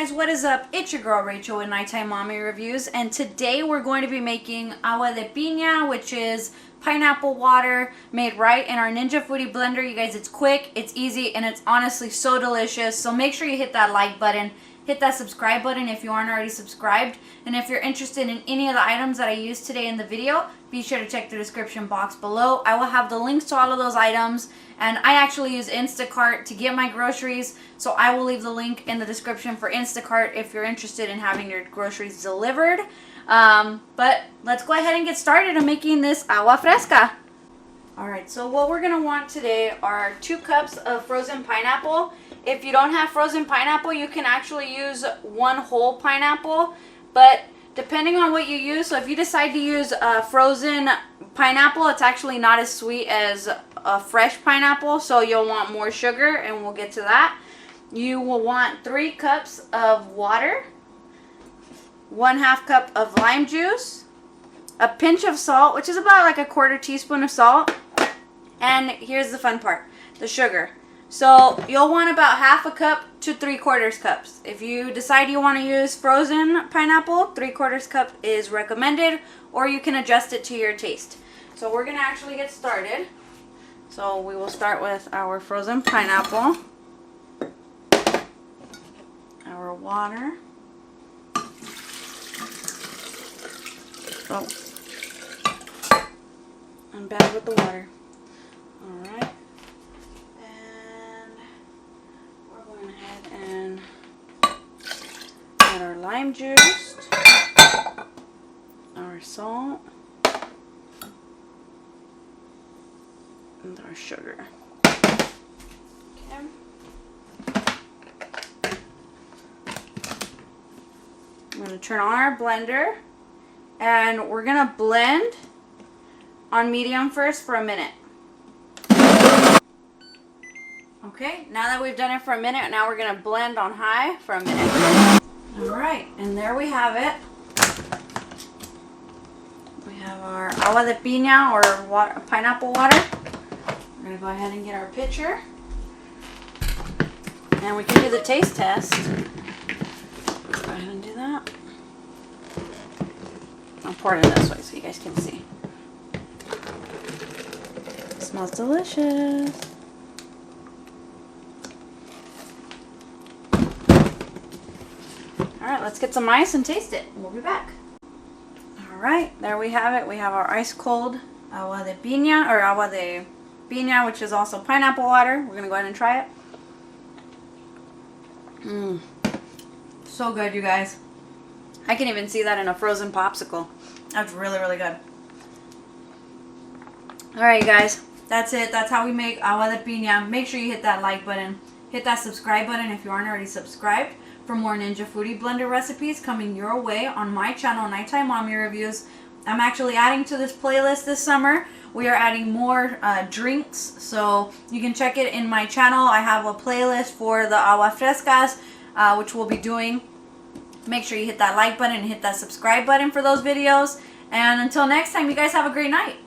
guys, what is up? It's your girl Rachel with Nighttime Mommy Reviews, and today we're going to be making Agua de Pina, which is pineapple water made right in our Ninja Foodi blender. You guys, it's quick, it's easy, and it's honestly so delicious. So make sure you hit that like button, hit that subscribe button if you aren't already subscribed, and if you're interested in any of the items that I used today in the video, be sure to check the description box below. I will have the links to all of those items, and I actually use Instacart to get my groceries, so I will leave the link in the description for Instacart if you're interested in having your groceries delivered. But let's go ahead and get started on making this Agua Fresca. Alright, so what we're going to want today are 2 cups of frozen pineapple. If you don't have frozen pineapple, you can actually use 1 whole pineapple, but depending on what you use, so if you decide to use frozen pineapple, it's actually not as sweet as a fresh pineapple, so you'll want more sugar, and we'll get to that. You will want 3 cups of water, 1/2 cup of lime juice, a pinch of salt, which is about like a 1/4 teaspoon of salt, and here's the fun part, the sugar. So you'll want about 1/2 cup to 3/4 cups. If you decide you want to use frozen pineapple, 3/4 cup is recommended, or you can adjust it to your taste. So we're going to actually get started. So we will start with our frozen pineapple, our water. Oh, I'm bad with the water. Alright. And we're going ahead and add our lime juice, our salt, and our sugar. Okay. I'm going to turn on our blender, and we're going to blend on medium first for a minute. Okay, now that we've done it for a minute, now we're going to blend on high for a minute. Alright, and there we have it. We have our Agua de Pina, or pineapple water. We're going to go ahead and get our pitcher. And we can do the taste test. Go ahead and do that. I'll pour it in this way so you guys can see. It smells delicious. Alright, let's get some ice and taste it. We'll be back. Alright, there we have it. We have our ice cold Agua de Pina, or Agua de Pina, which is also pineapple water. We're going to go ahead and try it. So good, you guys. I can even see that in a frozen popsicle. That's really, really good. Alright, guys. That's it. That's how we make Agua de Pina. Make sure you hit that like button. Hit that subscribe button if you aren't already subscribed for more Ninja Foodi blender recipes coming your way on my channel, Nighttime Mommy Reviews. I'm actually adding to this playlist this summer. We are adding more drinks, so you can check it in my channel. I have a playlist for the Agua Frescas, which we'll be doing. Make sure you hit that like button and hit that subscribe button for those videos. And until next time, you guys have a great night.